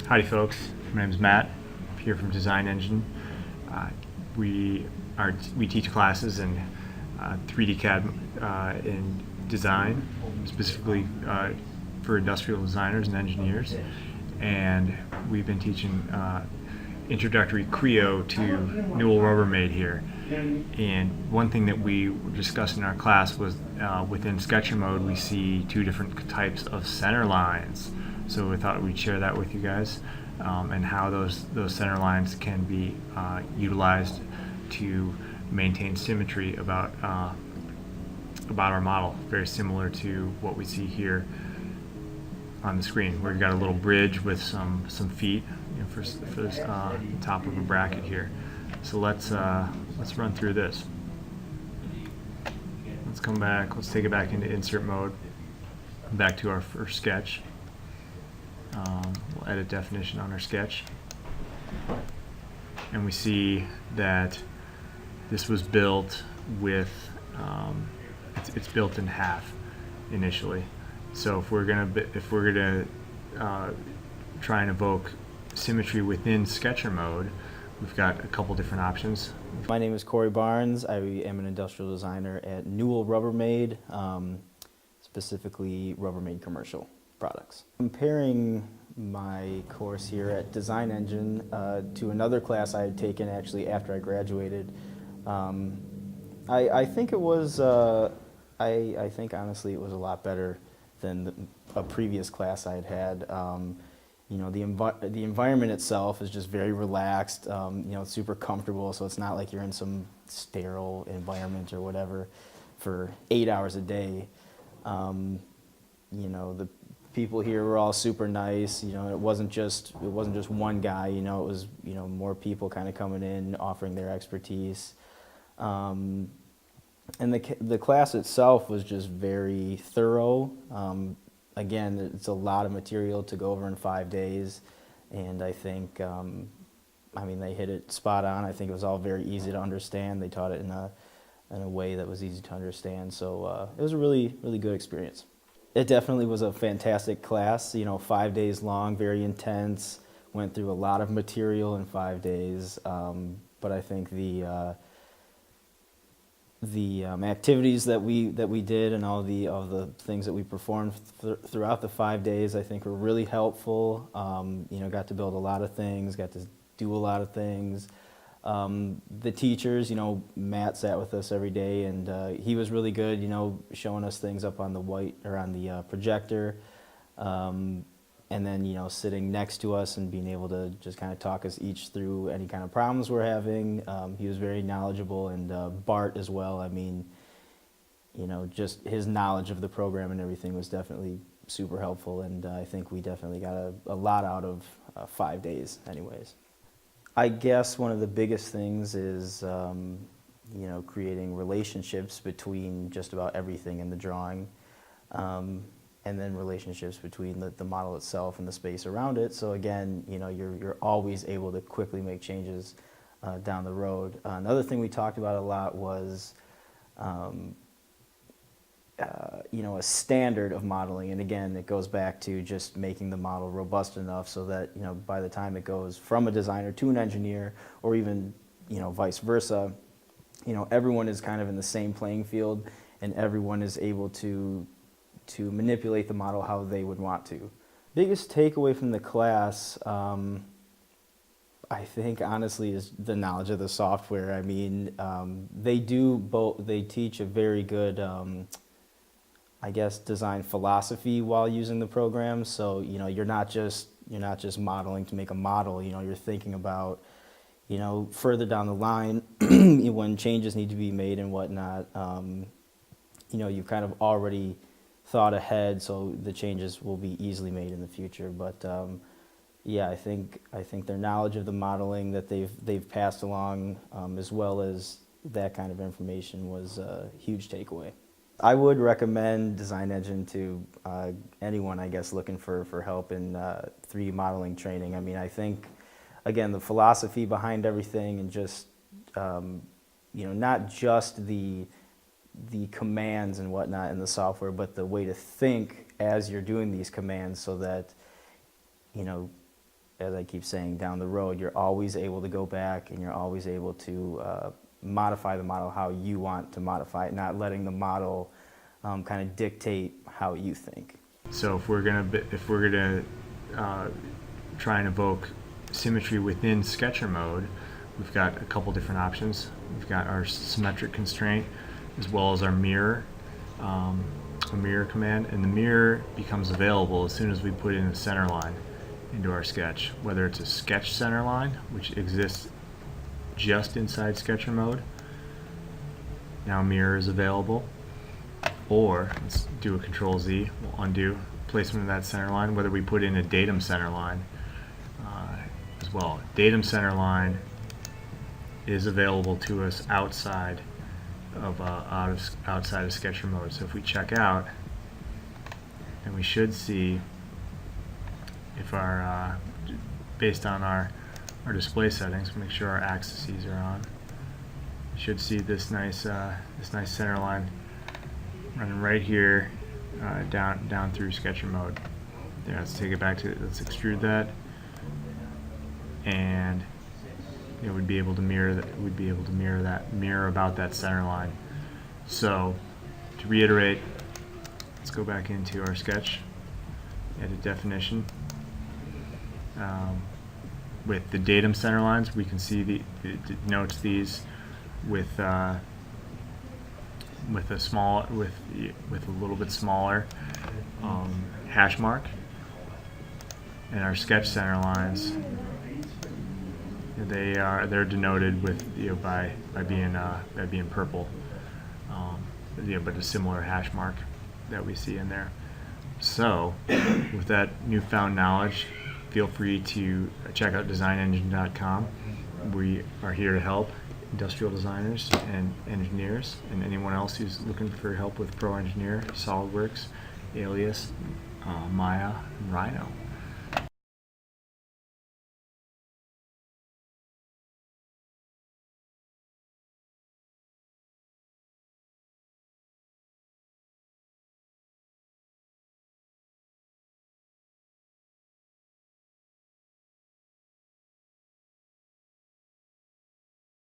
Howdy folks, my name is Matt. I'm here from Design Engine. We teach classes in 3D CAD in design, specifically for industrial designers and engineers. And we've been teaching introductory Creo to Newell Rubbermaid here. And one thing that we were discussing in our class was within Sketcher mode we see two different types of center lines. So we thought we'd share that with you guys, and how those center lines can be utilized to maintain symmetry about our model. Very similar to what we see here on the screen, where you've got a little bridge with some feet, for this top of a bracket here. So let's run through this. Let's come back. Let's take it back into insert mode. Back to our first sketch. We'll edit definition on our sketch, and we see that this was built with it's built in half initially. So if we're gonna try and evoke symmetry within Sketcher mode, we've got a couple different options. My name is Corey Barnes. I am an industrial designer at Newell Rubbermaid, specifically Rubbermaid commercial products. Comparing my course here at Design Engine to another class I had taken actually after I graduated, I think it was, I think honestly it was a lot better than a previous class I had had. The environment itself is just very relaxed, it's super comfortable, so it's not like you're in some sterile environment or whatever for 8 hours a day. The people here were all super nice. It wasn't just one guy. It was more people kind of coming in, offering their expertise. And the class itself was just very thorough. Again, it's a lot of material to go over in 5 days, and I think, they hit it spot on. I think it was all very easy to understand. They taught it in a way that was easy to understand, so it was a really, really good experience. It definitely was a fantastic class, 5 days long, very intense, went through a lot of material in 5 days, but I think the activities that we did and all the things that we performed throughout the 5 days, I think were really helpful. Got to build a lot of things, got to do a lot of things. The teachers, Matt sat with us every day, and he was really good, showing us things up on the projector, and then sitting next to us and being able to just kind of talk us each through any kind of problems we're having. He was very knowledgeable, and Bart as well. Just his knowledge of the program and everything was definitely super helpful, and I think we definitely got a lot out of 5 days anyways. I guess one of the biggest things is creating relationships between just about everything in the drawing, and then relationships between the model itself and the space around it. So again, you're always able to quickly make changes down the road. Another thing we talked about a lot was a standard of modeling, and again, it goes back to just making the model robust enough so that by the time it goes from a designer to an engineer, or even vice versa, everyone is kind of in the same playing field, and everyone is able to manipulate the model how they would want to. Biggest takeaway from the class, I think honestly, is the knowledge of the software. They teach a very good design philosophy while using the program. So you're not just modeling to make a model. You're thinking about further down the line when changes need to be made and whatnot. You've kind of already thought ahead, so the changes will be easily made in the future. But yeah, I think their knowledge of the modeling that they've passed along, as well as that kind of information, was a huge takeaway. I would recommend Design Engine to anyone, I guess, looking for help in 3D modeling training. I think, again, the philosophy behind everything, and just not just the the commands and whatnot in the software, but the way to think as you're doing these commands, so that, you know, as I keep saying, down the road, you're always able to go back and you're always able to modify the model how you want to modify it, not letting the model kind of dictate how you think. So if we're gonna try and evoke symmetry within sketcher mode, we've got a couple different options. We've got our symmetric constraint as well as our mirror, a mirror command, and the mirror becomes available as soon as we put in a center line into our sketch, whether it's a sketch center line, which exists just inside sketcher mode. Now mirror is available, or let's do a Control Z, we'll undo placement of that center line, whether we put in a datum center line as well. Datum center line is available to us outside of sketcher mode. So if we check out, and we should see if our based on our display settings, make sure our axes are on. You should see this nice center line running right here down through sketcher mode. There, let's take it back to, let's extrude that, and it would be able to mirror that. Would be able to mirror about that center line. So to reiterate, let's go back into our sketch, edit definition. With the datum center lines, we can see it denotes these with a little bit smaller hash mark, and our sketch center lines, they're denoted with, you know, by being purple, you know, but a similar hash mark that we see in there. So with that newfound knowledge, feel free to check out designengine.com. We are here to help industrial designers and engineers, and anyone else who's looking for help with Pro Engineer, SolidWorks, Alias, Maya, and Rhino.